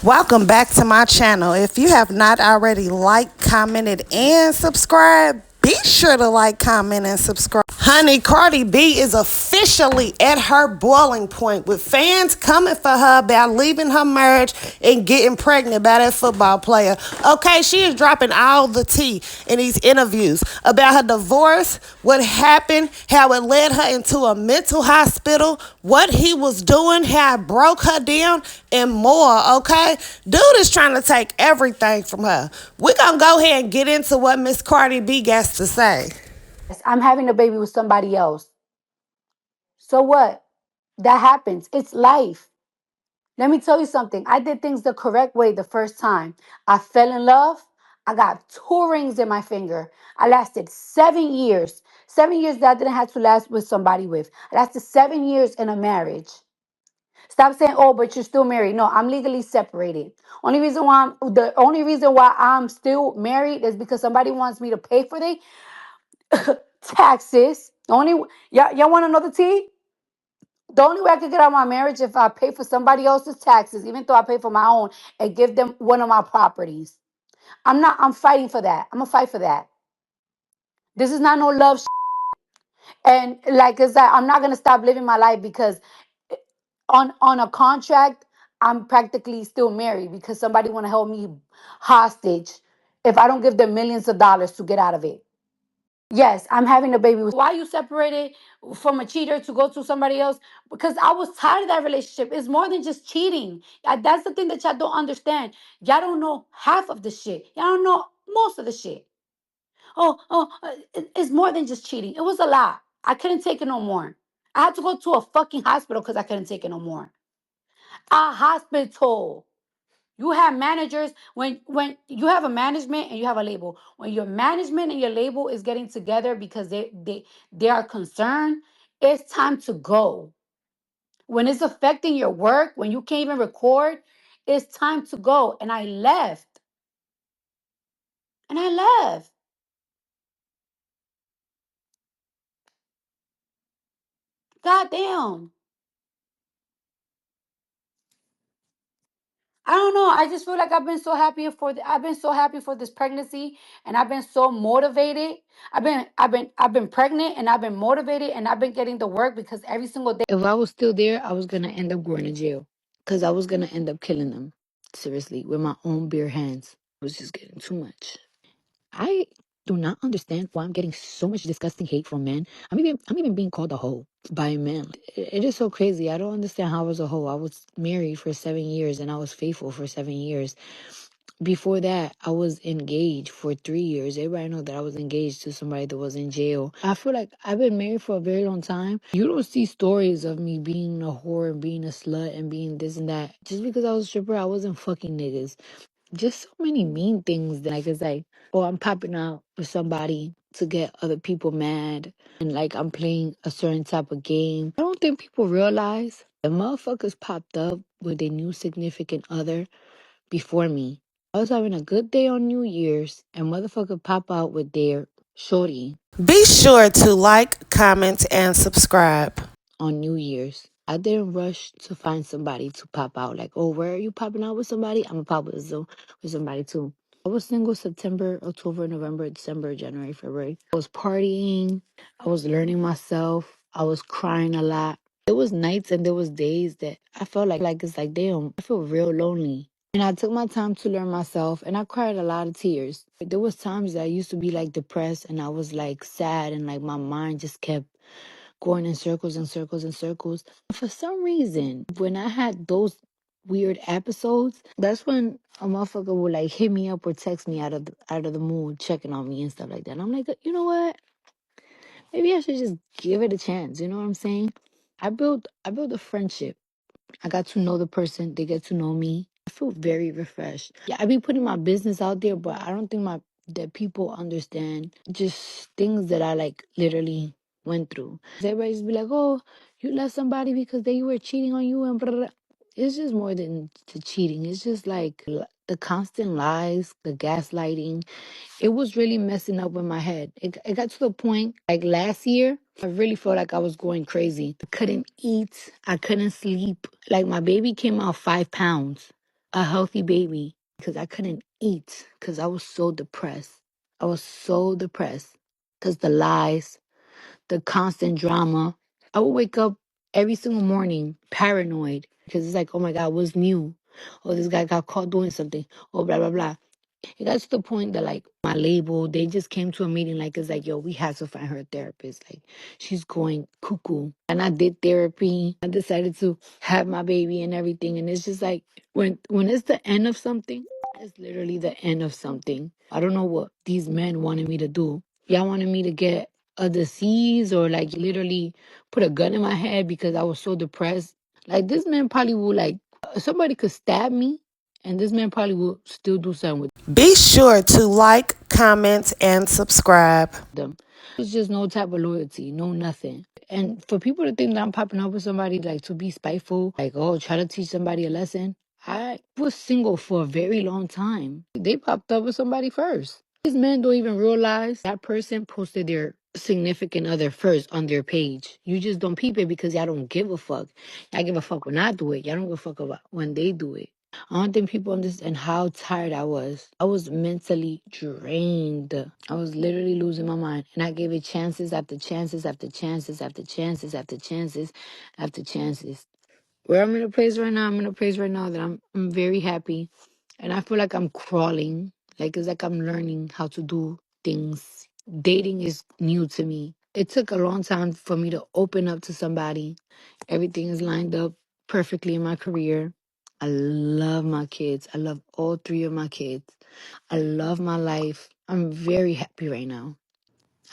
Welcome back to my channel. If you have not already liked, commented, and subscribed, be sure to like, comment, and subscribe. Honey, Cardi B is officially at her boiling point with fans coming for her about leaving her marriage and getting pregnant by that football player. Okay, she is dropping all the tea in these interviews about her divorce, what happened, how it led her into a mental hospital, what he was doing, how it broke her down, and more, okay? Dude is trying to take everything from her. We're going to go ahead and get into what Miss Cardi B got to say. Yes, I'm having a baby with somebody else. So what? That happens. It's life. Let me tell you something. I did things the correct way the first time. I fell in love. I got two rings in my finger. I lasted 7 years. 7 years that I didn't have to last with somebody with. I lasted 7 years in a marriage. Stop saying, "Oh, but you're still married." No, I'm legally separated. The only reason why I'm still married is because somebody wants me to pay for the taxes. Y'all want to know the tea? The only way I could get out of my marriage if I pay for somebody else's taxes, even though I pay for my own, and give them one of my properties. I'm fighting for that. I'm gonna fight for that. This is not no love. And like I said, I'm not gonna stop living my life because on a contract, I'm practically still married because somebody wanna hold me hostage if I don't give them millions of dollars to get out of it. Yes, I'm having a baby. Why you separated from a cheater to go to somebody else? Because I was tired of that relationship. It's more than just cheating. That's the thing that y'all don't understand. Y'all don't know half of the shit. Y'all don't know most of the shit. It's more than just cheating. It was a lot. I couldn't take it no more. I had to go to a fucking hospital because I couldn't take it no more. A hospital. You have managers when you have a management and you have a label. When your management and your label is getting together because they are concerned, it's time to go. When it's affecting your work, when you can't even record, it's time to go. And I left. And I left. God damn. I don't know. I just feel like I've been so happy for this pregnancy, and I've been so motivated. I've been pregnant, and I've been motivated, and I've been getting the work because every single day. If I was still there, I was gonna end up going to jail because I was gonna end up killing them. Seriously, with my own bare hands. It was just getting too much. I do not understand why I'm getting so much disgusting hate from men. I'm even being called a hoe by men. It is so crazy. I don't understand how I was a hoe. I was married for 7 years and I was faithful for 7 years. Before that, I was engaged for 3 years. Everybody know that I was engaged to somebody that was in jail. I feel like I've been married for a very long time. You don't see stories of me being a whore and being a slut and being this and that. Just because I was a stripper, I wasn't fucking niggas. Just so many mean things that like it's like, oh, I'm popping out with somebody to get other people mad and like I'm playing a certain type of game. I don't think people realize the motherfuckers popped up with their new significant other before me. I was having a good day on New Year's and motherfucker pop out with their shorty Be sure to like, comment, and subscribe. on New Year's. I didn't rush to find somebody to pop out. Like, oh, where are you popping out with somebody? I'm gonna pop with somebody too. I was single September, October, November, December, January, February. I was partying. I was learning myself. I was crying a lot. There was nights and there was days that I felt like it's like, damn, I feel real lonely. And I took my time to learn myself and I cried a lot of tears. There was times that I used to be like depressed and I was like sad and like my mind just kept going in circles and circles and circles. For some reason, when I had those weird episodes, that's when a motherfucker would like hit me up or text me out of the mood, checking on me and stuff like that. And I'm like, you know what? Maybe I should just give it a chance. You know what I'm saying? I built a friendship. I got to know the person. They get to know me. I feel very refreshed. Yeah, I be putting my business out there, but I don't think my that people understand just things that I like literally went through. Everybody just be like, "Oh, you left somebody because they were cheating on you," and blah, blah, blah. It's just more than the cheating. It's just like the constant lies, the gaslighting. It was really messing up with my head. It got to the point like last year, I really felt like I was going crazy. I couldn't eat, I couldn't sleep. Like my baby came out 5 pounds. a healthy baby because I couldn't eat because I was so depressed. I was so depressed because the lies, the constant drama. I would wake up every single morning paranoid because it's like, oh my God, what's new? Oh, this guy got caught doing something. Oh, blah, blah, blah. It got to the point that like my label, they just came to a meeting like it's like, yo, we have to find her a therapist. Like she's going cuckoo. And I did therapy. I decided to have my baby and everything. And it's just like when it's the end of something, it's literally the end of something. I don't know what these men wanted me to do. Y'all wanted me to get a disease or like literally put a gun in my head because I was so depressed. Like this man probably would like somebody could stab me and this man probably will still do something with Be sure to like, comment, and subscribe. them. It's just no type of loyalty, no nothing. And for people to think that I'm popping up with somebody like to be spiteful, like, oh, try to teach somebody a lesson. I was single for a very long time. They popped up with somebody first. These men don't even realize that person posted their significant other first on their page. You just don't peep it because y'all don't give a fuck. Y'all give a fuck when I do it. Y'all don't give a fuck about when they do it. I don't think people understand how tired I was. I was mentally drained. I was literally losing my mind. And I gave it chances after chances after chances after chances after chances after chances. Where I'm in a place right now, I'm in a place right now that I'm very happy. And I feel like I'm crawling. Like it's like I'm learning how to do things. Dating is new to me. It took a long time for me to open up to somebody. Everything is lined up perfectly in my career. I love my kids. I love all three of my kids. I love my life. I'm very happy right now.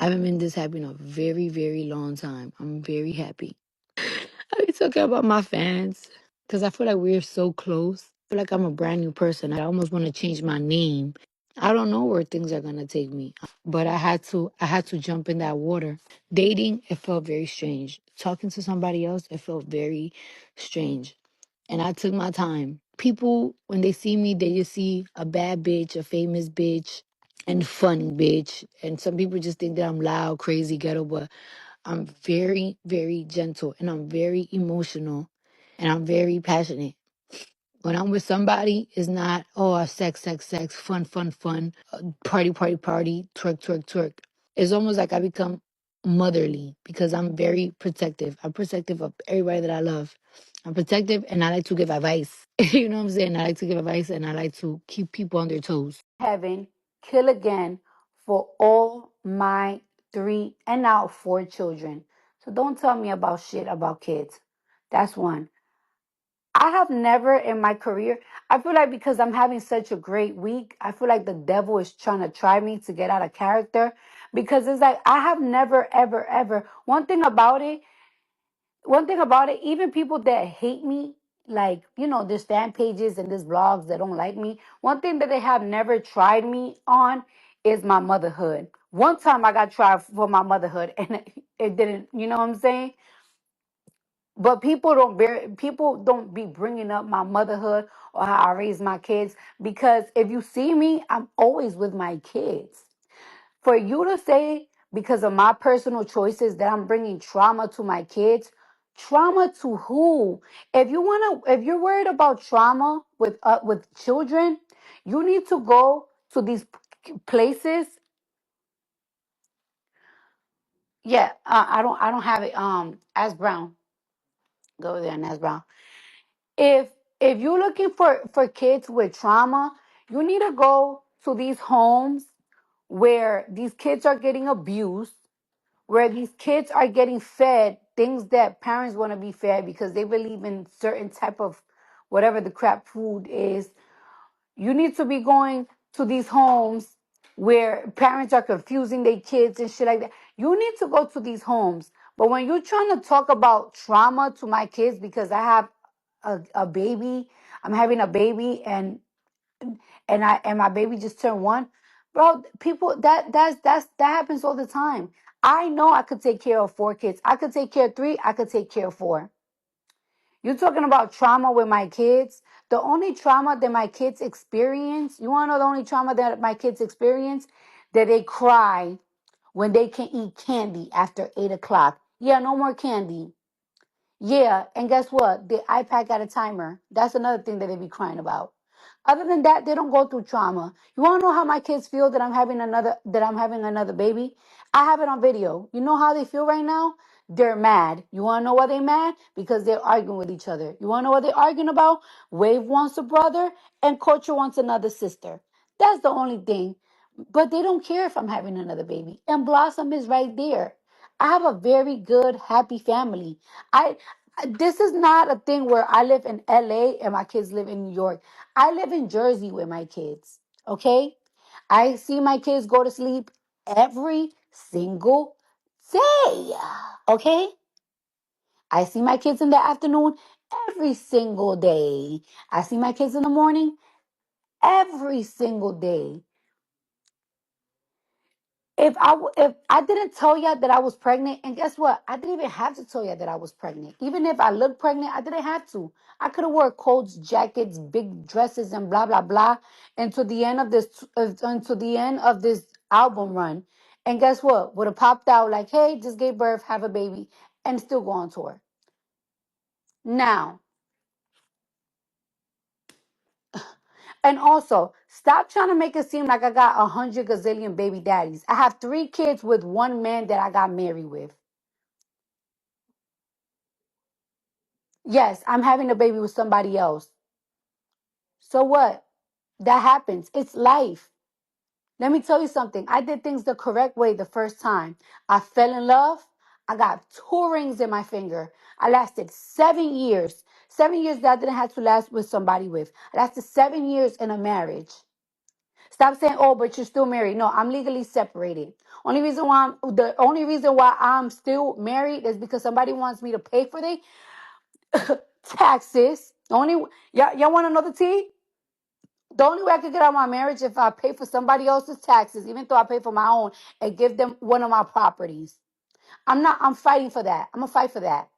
I haven't been this happy in a very, very long time. I'm very happy. I be talking about my fans because I feel like we're so close. I feel like I'm a brand new person. I almost want to change my name. I don't know where things are gonna take me, but I had to jump in that water. Dating, it felt very strange. Talking to somebody else, it felt very strange. And I took my time. People, when they see me, they just see a bad bitch, a famous bitch, and funny bitch. And some people just think that I'm loud, crazy, ghetto, but I'm very, very gentle and I'm very emotional and I'm very passionate. When I'm with somebody, it's not, oh, sex, sex, sex, fun, fun, fun, party, party, party, twerk, twerk, twerk. It's almost like I become motherly because I'm very protective. I'm protective of everybody that I love. I'm protective and I like to give advice. You know what I'm saying? I like to give advice and I like to keep people on their toes. Heaven, kill again for all my 3 and now 4 children. So don't tell me about shit about kids. That's one. I have never in my career, I feel like because I'm having such a great week, I feel like the devil is trying to try me to get out of character because it's like I have never, ever, ever. One thing about it, even people that hate me, like, there's fan pages and there's blogs that don't like me. One thing that they have never tried me on is my motherhood. One time I got tried for my motherhood and it didn't, you know what I'm saying? But people don't be bringing up my motherhood or how I raised my kids because if you see me, I'm always with my kids. For you to say because of my personal choices that I'm bringing trauma to my kids, trauma to who? If you're worried about trauma with children, you need to go to these places. Yeah, I don't have it. As Brown, go there and ask Brown. if if you're looking for kids with trauma, you need to go to these homes where these kids are getting abused, where these kids are getting fed things that parents want to be fed because they believe in certain type of whatever the crap food is. You need to be going to these homes where parents are confusing their kids and shit like that. You need to go to these homes. But when you're trying to talk about trauma to my kids because I have a baby, I'm having a baby and my baby just turned 1. Bro, people that happens all the time. I know I could take care of 4 kids. I could take care of 3, I could take care of 4. You're talking about trauma with my kids. The only trauma that my kids experience, you want to know the only trauma that my kids experience? That they cry when they can eat candy after 8 o'clock. Yeah, no more candy. Yeah, and guess what? The iPad got a timer. That's another thing that they be crying about. Other than that, they don't go through trauma. You want to know how my kids feel that I'm having another baby? I have it on video. You know how they feel right now? They're mad. You want to know why they're mad? Because they're arguing with each other. You want to know what they're arguing about? Wave wants a brother and Culture wants another sister. That's the only thing. But they don't care if I'm having another baby. And Blossom is right there. I have a very good, happy family. I this is not a thing where I live in LA and my kids live in New York. I live in Jersey with my kids. Okay? I see my kids go to sleep every single day. Okay? I see my kids in the afternoon every single day. I see my kids in the morning every single day. If I didn't tell you that I was pregnant, and guess what? I didn't even have to tell you that I was pregnant. Even if I looked pregnant, I didn't have to. I could have wore coats, jackets, big dresses, and blah blah blah until the end of this album run. And guess what? Would have popped out like, "Hey, just gave birth, have a baby," and still go on tour. Now, and also, stop trying to make it seem like I got 100 gazillion baby daddies. I have 3 kids with one man that I got married with. Yes, I'm having a baby with somebody else. So what? That happens. It's life. Let me tell you something. I did things the correct way the first time. I fell in love. I got 2 rings in my finger. I lasted 7 years. 7 years that I didn't have to last with somebody with. I lasted 7 years in a marriage. Stop saying, "Oh, but you're still married." No, I'm legally separated. The only reason why I'm still married is because somebody wants me to pay for their taxes. Y'all want to know the tea? The only way I could get out of my marriage if I pay for somebody else's taxes, even though I pay for my own, and give them one of my properties. I'm fighting for that. I'm gonna fight for that.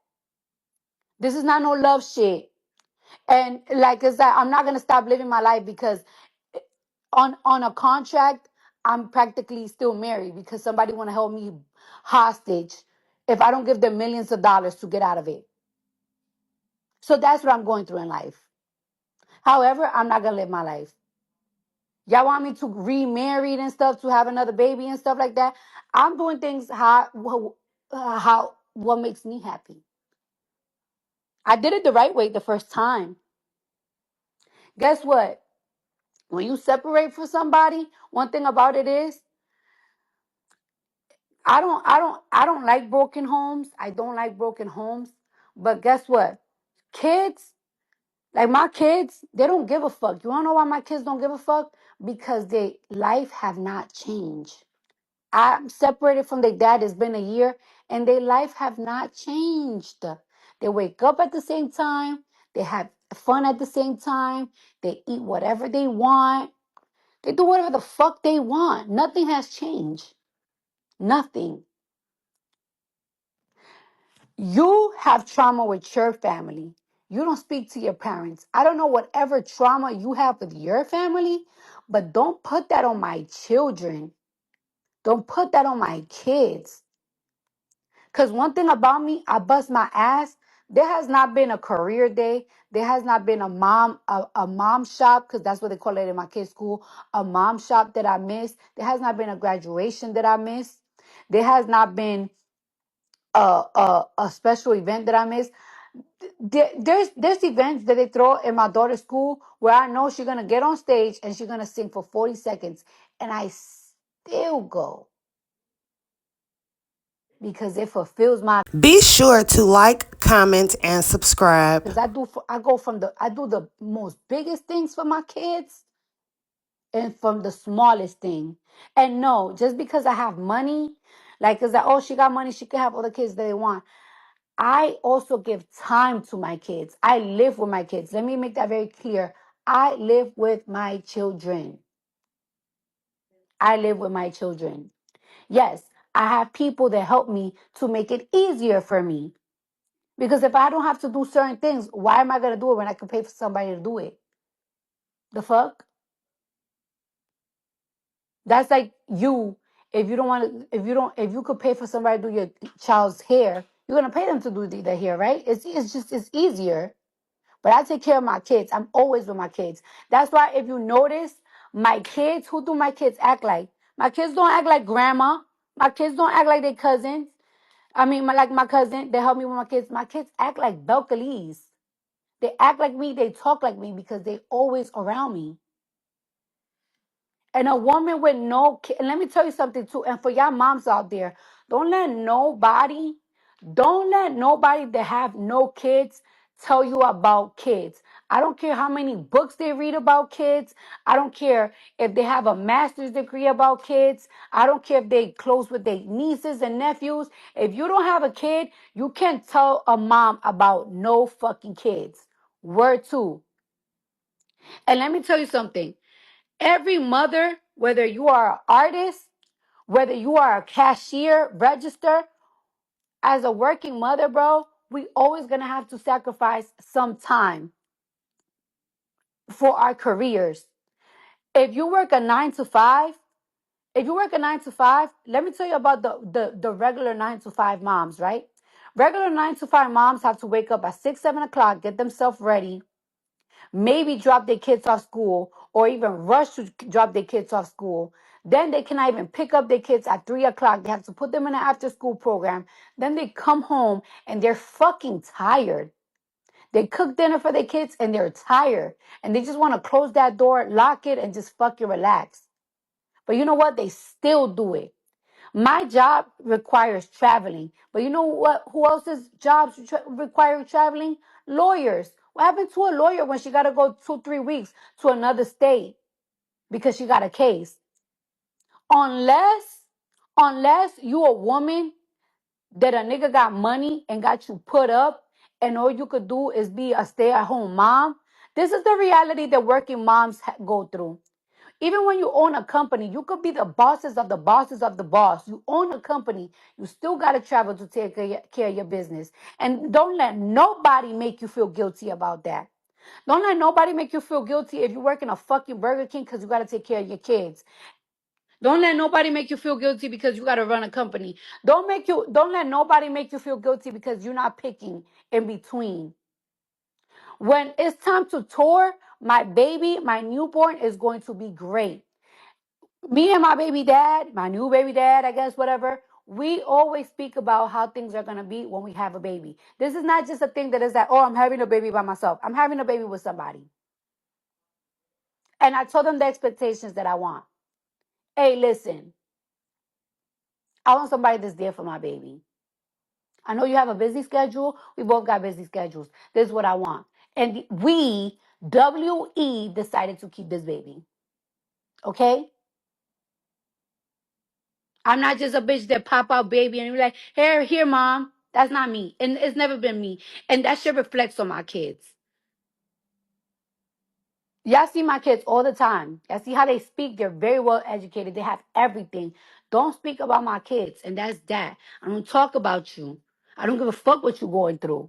This is not no love shit. And like I said, I'm not gonna stop living my life because on a contract, I'm practically still married because somebody wanna hold me hostage if I don't give them millions of dollars to get out of it. So that's what I'm going through in life. However, I'm not gonna live my life. Y'all want me to remarry and stuff to have another baby and stuff like that? I'm doing things how what makes me happy. I did it the right way the first time. Guess what? When you separate from somebody, one thing about it is I don't like broken homes. I don't like broken homes. But guess what? Kids, like my kids, they don't give a fuck. You wanna know why my kids don't give a fuck? Because their life have not changed. I'm separated from their dad. It's been a year, and their life have not changed. They wake up at the same time. They have fun at the same time. They eat whatever they want. They do whatever the fuck they want. Nothing has changed. Nothing. You have trauma with your family. You don't speak to your parents. I don't know whatever trauma you have with your family, but don't put that on my children. Don't put that on my kids. Because one thing about me, I bust my ass. There has not been a career day. There has not been a mom shop, because that's what they call it in my kids' school, a mom shop that I missed. There has not been a graduation that I missed. There has not been a special event that I missed. There's events that they throw in my daughter's school where I know she's gonna get on stage and she's gonna sing for 40 seconds, and I still go because it fulfills my. Be sure to like, comment, and subscribe. Because I do the most biggest things for my kids and from the smallest thing. And no, just because I have money, like, cause oh, she got money, she can have all the kids that they want. I also give time to my kids. I live with my kids. Let me make that very clear. I live with my children. I live with my children. Yes, I have people that help me to make it easier for me. Because if I don't have to do certain things, why am I going to do it when I can pay for somebody to do it? The fuck? That's like you. If you don't want to, if you could pay for somebody to do your child's hair, you're going to pay them to do their hair, right? It's easier. But I take care of my kids. I'm always with my kids. That's why if you notice, my kids, who do my kids act like? My kids don't act like grandma. My kids don't act like their cousins. Like my cousin, they help me with my kids. My kids act like Belcalis. They act like me. They talk like me because they always around me. And a woman with no kid, and let me tell you something too, and for y'all moms out there, don't let nobody, don't let nobody that have no kids tell you about kids. I don't care how many books they read about kids. I don't care if they have a master's degree about kids. I don't care if they close with their nieces and nephews. If you don't have a kid, you can't tell a mom about no fucking kids. Word two. And let me tell you something. Every mother, whether you are an artist, whether you are a cashier, register, as a working mother, bro, we always gonna have to sacrifice some time for our careers. If you work a 9 to 5, let me tell you about the regular 9 to 5 moms, right? Regular 9 to 5 moms have to wake up at 6, 7 o'clock, get themselves ready, maybe drop their kids off school or even rush to drop their kids off school. Then they cannot even pick up their kids at 3 o'clock. They have to put them in an after school program. Then they come home and they're fucking tired. They cook dinner for their kids and they're tired. And they just want to close that door, lock it, and just fucking relax. But you know what? They still do it. My job requires traveling. But you know what? Who else's jobs require traveling? Lawyers. What happened to a lawyer when she got to go 2, 3 weeks to another state because she got a case? Unless, unless you a woman that a nigga got money and got you put up and all you could do is be a stay-at-home mom. This is the reality that working moms go through. Even when you own a company, you could be the bosses of the bosses of the boss. You own a company, you still got to travel to take care of your business. And don't let nobody make you feel guilty about that. Don't let nobody make you feel guilty if you work in a fucking Burger King because you got to take care of your kids. Don't let nobody make you feel guilty because you got to run a company. Don't let nobody make you feel guilty because you're not picking in between. When it's time to tour, my baby, my newborn is going to be great. Me and my baby dad, my new baby dad, I guess, whatever, we always speak about how things are going to be when we have a baby. This is not just a thing that is that, oh, I'm having a baby by myself. I'm having a baby with somebody. And I told them the expectations that I want. Hey, listen, I want somebody that's there for my baby. I know you have a busy schedule. We both got busy schedules. This is what I want. And we, WE, decided to keep this baby. Okay? I'm not just a bitch that pop out baby and you're like, here, mom. That's not me. And it's never been me. And that shit reflects on my kids. Y'all see my kids all the time. Y'all see how they speak. They're very well educated. They have everything. Don't speak about my kids. And that's that. I don't talk about you. I don't give a fuck what you're going through.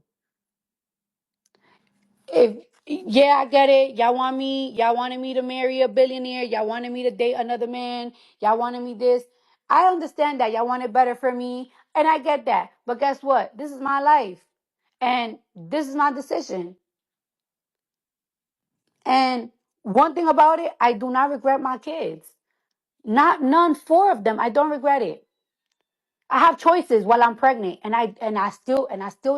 If Yeah, I get it. Y'all wanted me to marry a billionaire. Y'all wanted me to date another man. Y'all wanted me this. I understand that. Y'all want it better for me. And I get that. But guess what? This is my life. And this is my decision. And one thing about it, I do not regret my kids. None, four of them. I don't regret it. I have choices while I'm pregnant, and I still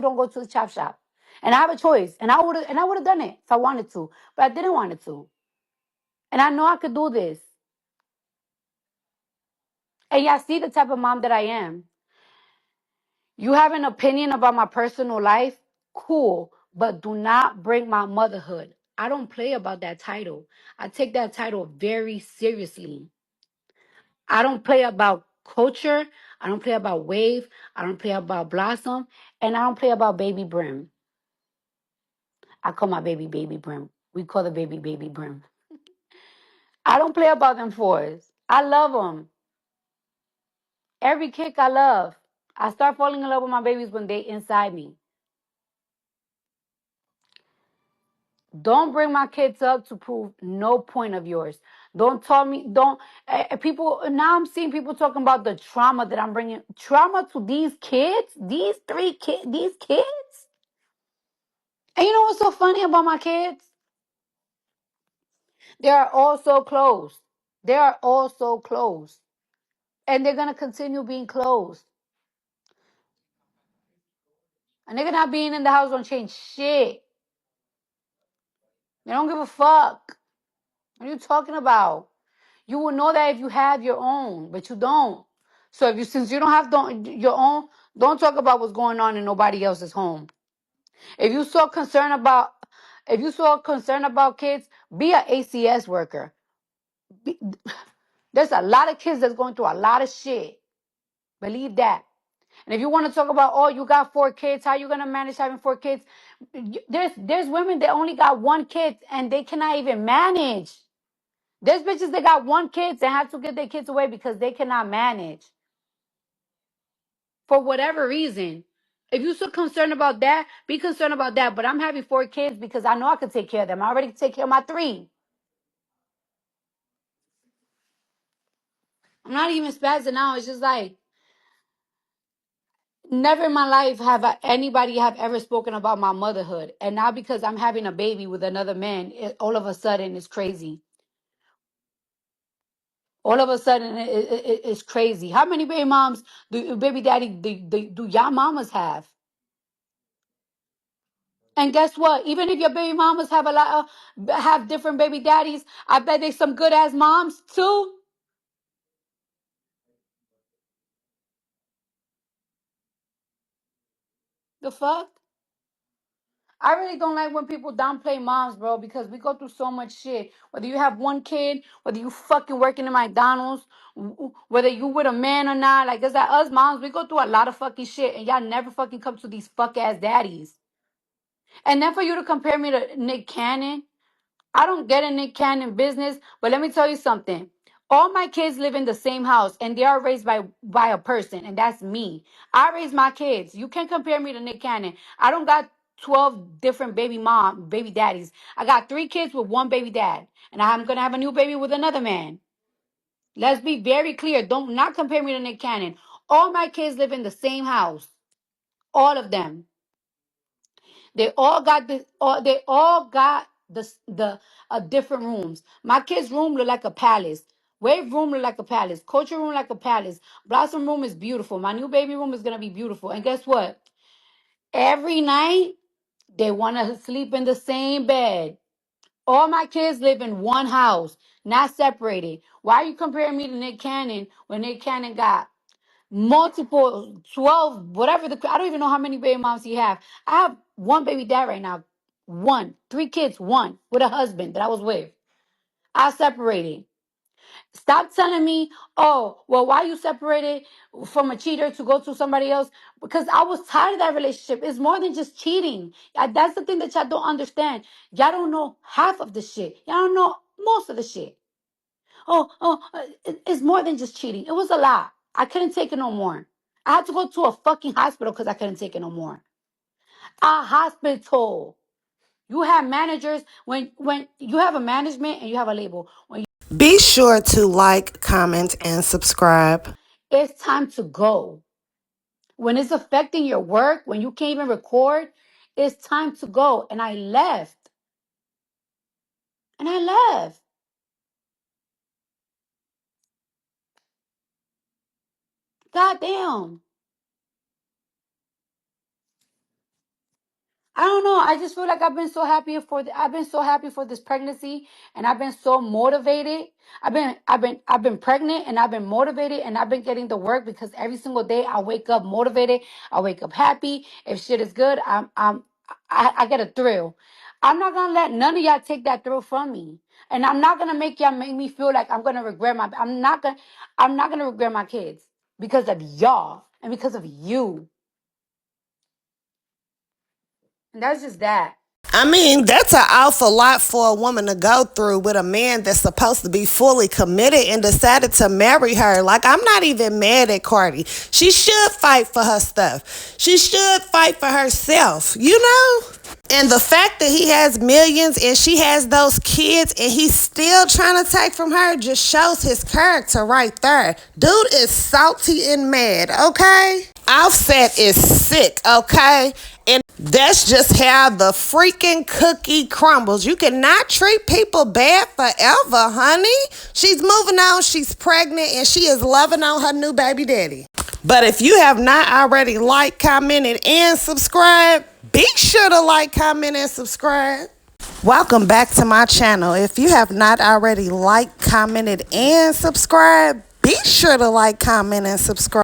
don't go to the chop shop. And I have a choice, and I would have done it if I wanted to, but I didn't want it to. And I know I could do this. And y'all see the type of mom that I am. You have an opinion about my personal life? Cool. But do not bring my motherhood. I don't play about that title. I take that title very seriously. I don't play about culture. I don't play about wave. I don't play about blossom. And I don't play about baby brim. I call my baby baby brim. We call the baby baby brim. I don't play about them fours. I love them. Every kick I love. I start falling in love with my babies when they inside me. Don't bring my kids up to prove no point of yours. Don't tell me, don't, people, now I'm seeing people talking about the trauma that I'm bringing. Trauma to these kids? These 3 kids? These kids? And you know what's so funny about my kids? They are all so close. They are all so close. And they're gonna continue being close. And they're not being in the house don't change shit. They don't give a fuck. What are you talking about? You will know that if you have your own, but you don't. So if you since you don't have your own, don't talk about what's going on in nobody else's home. If you so concerned about if you so concerned about kids, be an ACS worker. Be, there's a lot of kids that's going through a lot of shit. Believe that. And if you want to talk about, oh, you got 4 kids, how you gonna manage having 4 kids? There's women that only got 1 kid and they cannot even manage. There's bitches that got 1 kid and have to get their kids away because they cannot manage for whatever reason. If you're so concerned about that, be concerned about that. But I'm having 4 kids because I know I can take care of them. I already take care of my 3. I'm not even spazzing out. It's just like never in my life have anybody have ever spoken about my motherhood. And now because I'm having a baby with another man, all of a sudden it's crazy. All of a sudden it's crazy. How many baby moms do baby daddy do y'all mamas have? And guess what? Even if your baby mamas have have different baby daddies, I bet they some good ass moms too. The fuck? I really don't like when people downplay moms, bro, because we go through so much shit. Whether you have 1 kid, whether you fucking working in McDonald's, whether you with a man or not, like it's like us moms, we go through a lot of fucking shit, and y'all never fucking come to these fuck ass daddies. And then for you to compare me to Nick Cannon, I don't get in Nick Cannon business, but let me tell you something. All my kids live in the same house and they are raised by a person, and that's me. I raise my kids. You can't compare me to Nick Cannon. I don't got 12 different baby daddies. I got 3 kids with 1 baby dad, and I'm gonna have a new baby with another man. Let's be very clear. Don't not compare me to Nick Cannon. All my kids live in the same house. All of them. They all got this. They all got the different rooms. My kid's room look like a palace. Wave room look like a palace. Culture room like a palace. Blossom room is beautiful. My new baby room is gonna be beautiful. And guess what? Every night they want to sleep in the same bed. All my kids live in one house, not separated. Why are you comparing me to Nick Cannon when Nick Cannon got multiple 12 whatever I don't even know how many baby moms he have. I have 1 baby dad right now. 3 kids, 1 with a husband that I was with. I separated. Stop telling me, oh, well, why you separated from a cheater to go to somebody else? Because I was tired of that relationship. It's more than just cheating. That's the thing that y'all don't understand. Y'all don't know half of the shit. Y'all don't know most of the shit. It's more than just cheating. It was a lot. I couldn't take it no more. I had to go to a fucking hospital because I couldn't take it no more. A hospital. You have managers when you have a management and you have a label. When Be sure to like, comment, and subscribe. it's time to go. When it's affecting your work, when you can't even record, it's time to go. And I left. And I left. God damn. I don't know. I just feel like I've been so happy for this pregnancy, and I've been so motivated. I've been pregnant, and I've been motivated, and I've been getting the work because every single day I wake up motivated. I wake up happy. If shit is good, I get a thrill. I'm not gonna let none of y'all take that thrill from me, and I'm not gonna make y'all make me feel like I'm gonna regret I'm not gonna regret my kids because of y'all and because of you. And that's just that. I mean, that's an awful lot for a woman to go through with a man that's supposed to be fully committed and decided to marry her. Like, I'm not even mad at Cardi. She should fight for her stuff. She should fight for herself, you know? And the fact that he has millions and she has those kids and he's still trying to take from her just shows his character right there. Dude is salty and mad, okay? Offset is sick, okay? And that's just how the freaking cookie crumbles. You cannot treat people bad forever, honey. She's moving on, she's pregnant, and she is loving on her new baby daddy. But if you have not already liked, commented, and subscribed, be sure to like, comment, and subscribe. Welcome back to my channel. If you have not already liked, commented, and subscribed, be sure to like, comment, and subscribe.